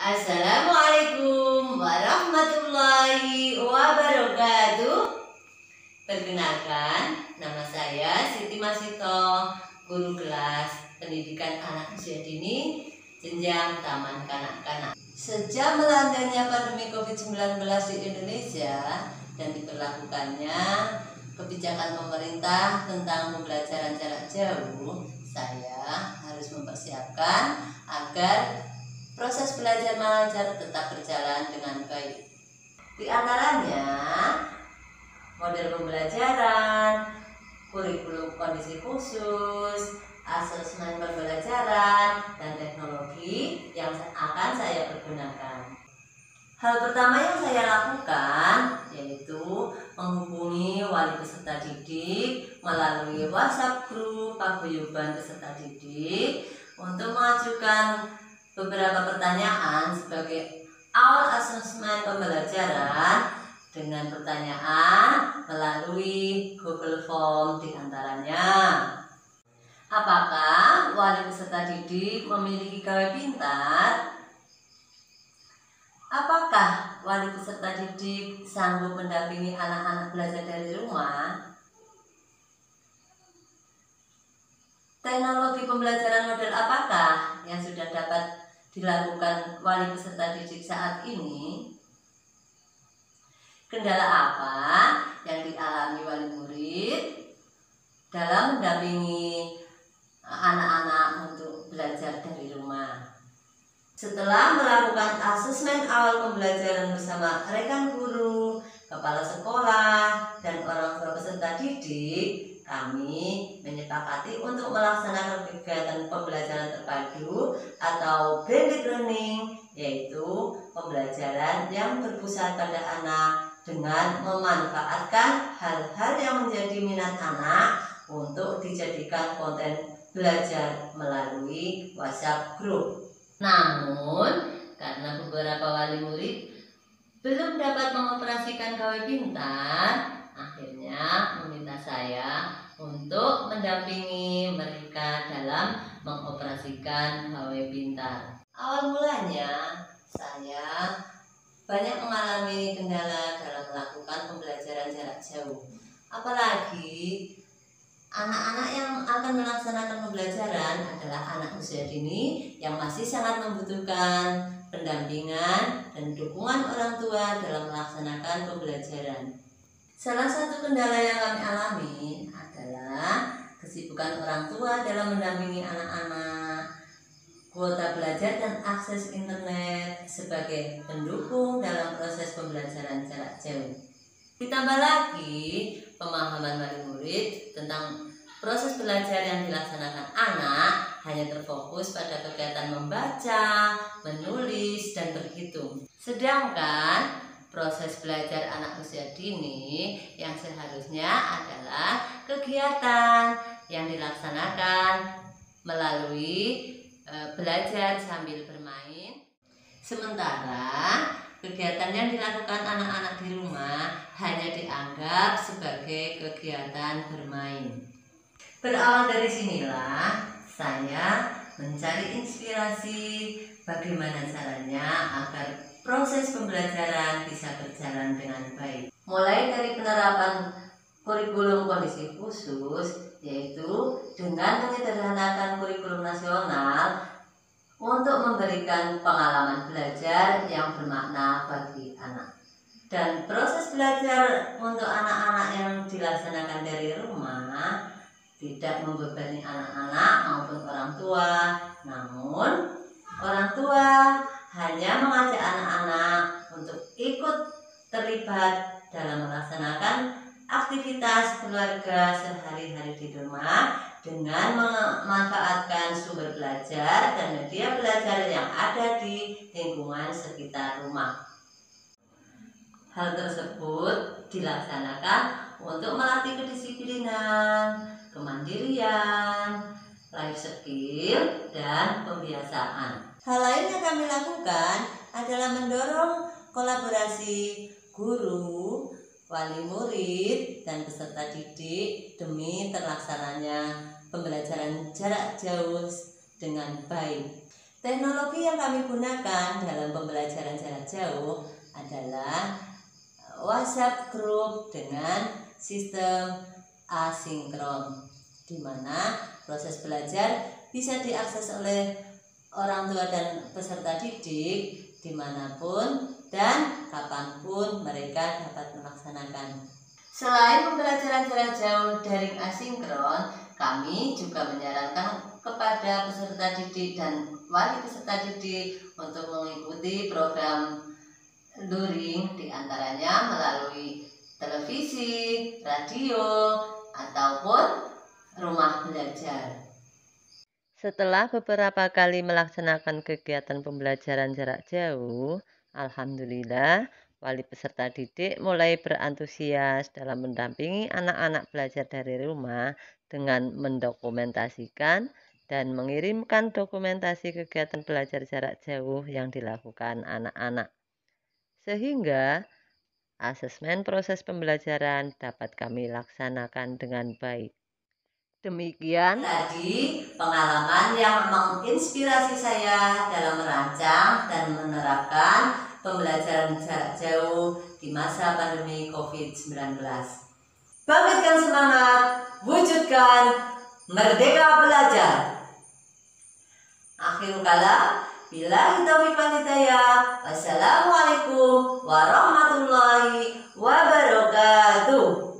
Assalamualaikum warahmatullahi wabarakatuh. Perkenalkan, nama saya Siti Masito, guru kelas pendidikan anak usia dini jenjang taman kanak-kanak. Sejak melandainya pandemi COVID-19 di Indonesia dan diberlakukannya kebijakan pemerintah tentang pembelajaran jarak jauh, saya harus mempersiapkan agar proses belajar mengajar tetap berjalan dengan baik. Di antaranya, model pembelajaran, kurikulum kondisi khusus, asesmen pembelajaran, dan teknologi yang akan saya pergunakan. Hal pertama yang saya lakukan yaitu menghubungi wali peserta didik melalui WhatsApp grup paguyuban peserta didik untuk mengajukan beberapa pertanyaan sebagai awal asesmen pembelajaran dengan pertanyaan melalui Google Form diantaranya. Apakah wali peserta didik memiliki gawai pintar? Apakah wali peserta didik sanggup mendampingi anak-anak belajar dari rumah? Teknologi pembelajaran model apakah yang sudah dapat dilakukan wali peserta didik saat ini? Kendala apa yang dialami wali murid dalam mendampingi anak-anak untuk belajar dari rumah? Setelah melakukan asesmen awal pembelajaran bersama rekan guru, kepala sekolah, dan orang tua peserta didik, kami menyepakati untuk melaksanakan kegiatan pembelajaran terpadu atau blended learning, yaitu pembelajaran yang berpusat pada anak dengan memanfaatkan hal-hal yang menjadi minat anak untuk dijadikan konten belajar melalui WhatsApp group. Namun, karena beberapa wali murid belum dapat mengoperasikan gawai pintar, akhirnya meminta saya untuk mendampingi mereka dalam mengoperasikan gawai pintar. Awal mulanya, saya banyak mengalami kendala dalam melakukan pembelajaran jarak jauh. Apalagi anak-anak yang akan melaksanakan pembelajaran adalah anak usia dini yang masih sangat membutuhkan pendampingan dan dukungan orang tua dalam melaksanakan pembelajaran. Salah satu kendala yang kami alami adalah kesibukan orang tua dalam mendampingi anak-anak, kuota belajar dan akses internet sebagai pendukung dalam proses pembelajaran jarak jauh. Ditambah lagi pemahaman wali murid tentang proses belajar yang dilaksanakan anak hanya terfokus pada kegiatan membaca, menulis, dan berhitung. Sedangkan proses belajar anak usia dini yang seharusnya adalah kegiatan yang dilaksanakan melalui belajar sambil bermain. Sementara kegiatan yang dilakukan anak-anak di rumah hanya dianggap sebagai kegiatan bermain. Berawal dari sinilah saya mencari inspirasi bagaimana caranya agar proses pembelajaran bisa berjalan dengan baik. Mulai dari penerapan kurikulum kondisi khusus, yaitu dengan menyederhanakan kurikulum nasional untuk memberikan pengalaman belajar yang bermakna bagi anak. Dan proses belajar untuk anak-anak yang dilaksanakan dari rumah tidak membebani anak-anak maupun orang tua, namun orang tua hanya mengajak anak-anak untuk ikut terlibat dalam melaksanakan aktivitas keluarga sehari-hari di rumah dengan memanfaatkan sumber belajar dan media belajar yang ada di lingkungan sekitar rumah. Hal tersebut dilaksanakan untuk melatih kedisiplinan, kemandirian, life skill, dan pembiasaan. Hal lain yang kami lakukan adalah mendorong kolaborasi guru, wali murid, dan peserta didik demi terlaksananya pembelajaran jarak jauh dengan baik. Teknologi yang kami gunakan dalam pembelajaran jarak jauh adalah WhatsApp Group dengan sistem asinkron, di mana proses belajar bisa diakses oleh orang tua dan peserta didik dimanapun dan kapanpun mereka dapat melaksanakan. Selain pembelajaran jarak jauh daring asinkron, kami juga menyarankan kepada peserta didik dan wali peserta didik untuk mengikuti program luring, diantaranya melalui televisi, radio, ataupun rumah belajar. Setelah beberapa kali melaksanakan kegiatan pembelajaran jarak jauh, alhamdulillah wali peserta didik mulai berantusias dalam mendampingi anak-anak belajar dari rumah dengan mendokumentasikan dan mengirimkan dokumentasi kegiatan belajar jarak jauh yang dilakukan anak-anak. Sehingga asesmen proses pembelajaran dapat kami laksanakan dengan baik. Demikian tadi pengalaman yang menginspirasi saya dalam merancang dan menerapkan pembelajaran jarak jauh di masa pandemi COVID-19. Bangkitkan semangat, wujudkan merdeka belajar. Akhirul kalam, billahi taufiq wal hidayah. Wassalamualaikum warahmatullahi wabarakatuh.